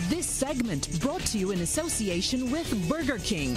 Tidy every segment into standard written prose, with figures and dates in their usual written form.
This segment brought to you in association with Burger King.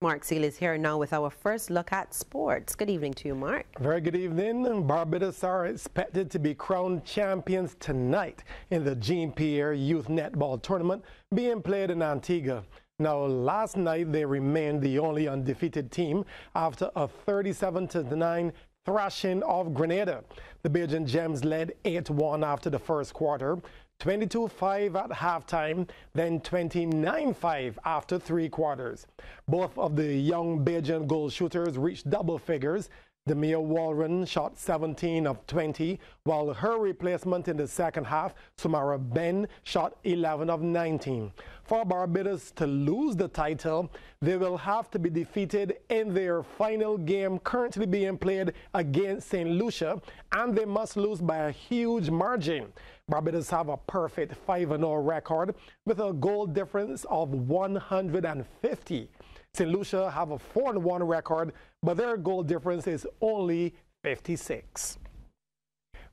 Mark Seal is here now with our first look at sports. Good evening to you, Mark. Very good evening. Barbados are expected to be crowned champions tonight in the Jean-Pierre Youth Netball Tournament being played in Antigua. Now, last night they remained the only undefeated team after a 37-9 thrashing of Grenada. The Bajan Gems led 8-1 after the first quarter, 22-5 at halftime, then 29-5 after 3 quarters. Both of the young Bajan goal shooters reached double figures. Demia Walren shot 17 of 20, while her replacement in the second half, Sumara Ben, shot 11 of 19. For Barbados to lose the title, they will have to be defeated in their final game currently being played against St. Lucia, and they must lose by a huge margin. Barbados have a perfect 5-0 record with a goal difference of 150. St. Lucia have a 4-1 record, but their goal difference is only 56.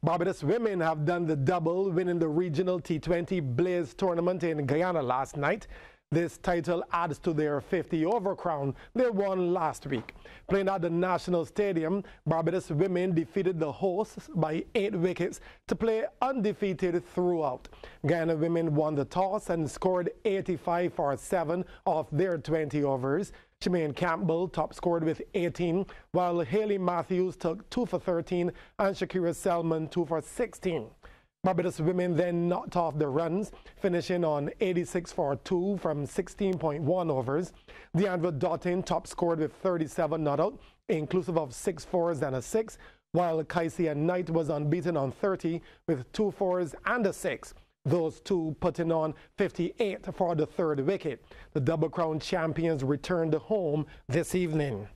Barbados women have done the double, winning the regional T20 Blaze tournament in Guyana last night. This title adds to their 50-over crown they won last week. Playing at the National Stadium, Barbados women defeated the hosts by 8 wickets to play undefeated throughout. Guyana women won the toss and scored 85 for 7 of their 20 overs. Shemaine Campbell top scored with 18, while Haley Matthews took 2 for 13 and Shakira Selman 2 for 16. Barbados women then knocked off the runs, finishing on 86 for 2 from 16.1 overs. Deandra Dottin top scored with 37 not out, inclusive of 6 fours and a 6, while Kaisia Knight was unbeaten on 30 with 2 fours and a 6. Those two putting on 58 for the third wicket. The double crown champions returned home this evening.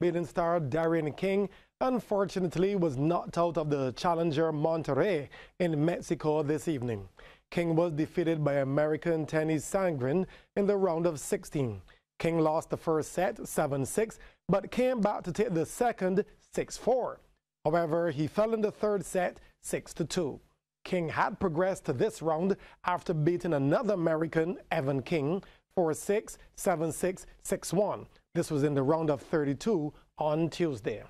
Barbados star Darren King unfortunately was knocked out of the challenger Monterrey in Mexico this evening. King was defeated by American Tennis Sangren in the round of 16. King lost the first set 7-6, but came back to take the second 6-4. However, he fell in the third set 6-2. King had progressed to this round after beating another American, Evan King, 4-6, 7-6, 6-1. This was in the round of 32 on Tuesday.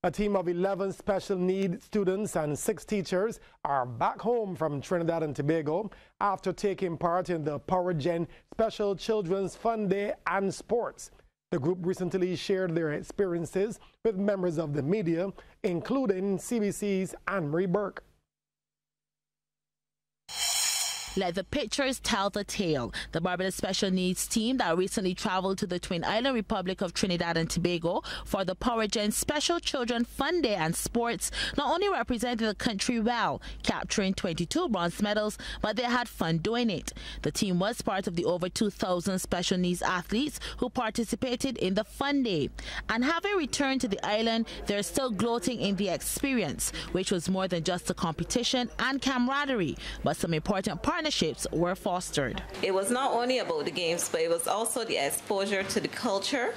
A team of 11 special needs students and 6 teachers are back home from Trinidad and Tobago after taking part in the PowerGen Special Children's Fun Day and Sports. The group recently shared their experiences with members of the media, including CBC's Anne-Marie Burke. Let the pictures tell the tale. The Barbados Special Needs team that recently traveled to the Twin Island Republic of Trinidad and Tobago for the PowerGen Special Children Fun Day and Sports not only represented the country well, capturing 22 bronze medals, but they had fun doing it. The team was part of the over 2,000 special needs athletes who participated in the Fun Day. And having returned to the island, they're still gloating in the experience, which was more than just a competition and camaraderie, but some important partnerships were fostered. It was not only about the games, but it was also the exposure to the culture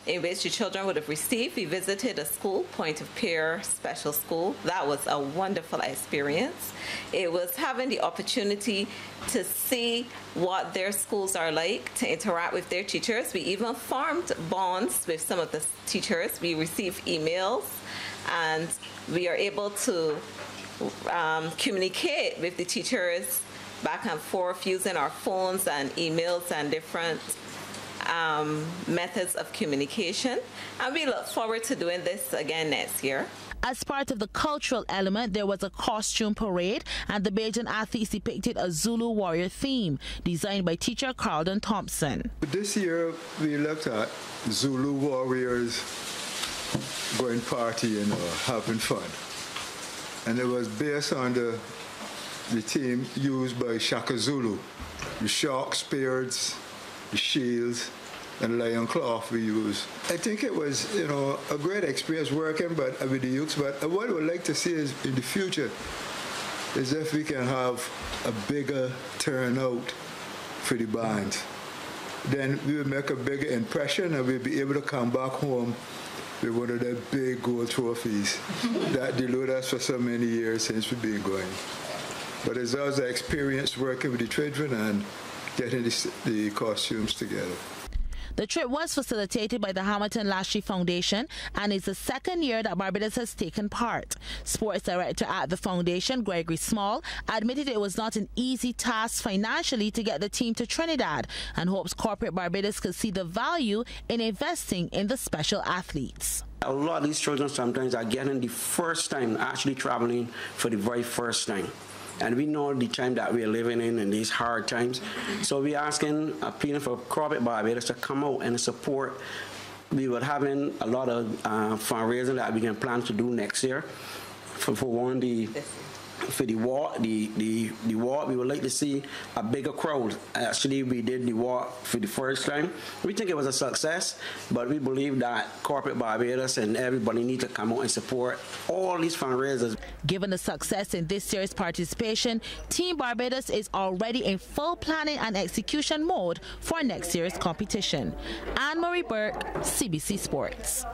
in which the children would have received. We visited a school, Point of Peer Special School. That was a wonderful experience. It was having the opportunity to see what their schools are like, to interact with their teachers. We even formed bonds with some of the teachers. We received emails, and we are able to communicate with the teachers back and forth using our phones and emails and different methods of communication. And we look forward to doing this again next year. As part of the cultural element, there was a costume parade, and the Bajan athletes depicted a Zulu warrior theme designed by teacher Carlton Thompson. This year we looked at Zulu warriors going partying or having fun. And it was based on the team used by Shaka Zulu, the shark spears, the shields, and lion cloth we use. I think it was, a great experience working with the youths, but what I would like to see is in the future is if we can have a bigger turnout for the bands. Then we will make a bigger impression and we'll be able to come back home with one of the big gold trophies that delude us for so many years since we've been going. But it's also experience working with the children and getting the costumes together. The trip was facilitated by the Hamilton Lashley Foundation and is the second year that Barbados has taken part. Sports director at the foundation, Gregory Small, admitted it was not an easy task financially to get the team to Trinidad and hopes corporate Barbados could see the value in investing in the special athletes. A lot of these children sometimes are getting the first time actually traveling for the very first time. And we know the time that we are living in these hard times. So we're asking, appealing for corporate Barbados to come out and support. We were having a lot of fundraising that we can plan to do next year. For the walk, the walk, we would like to see a bigger crowd. Actually, we did the walk for the first time. We think it was a success, but we believe that corporate Barbados and everybody need to come out and support all these fundraisers. Given the success in this year's participation, Team Barbados is already in full planning and execution mode for next year's competition. Anne-Marie Burke, CBC Sports.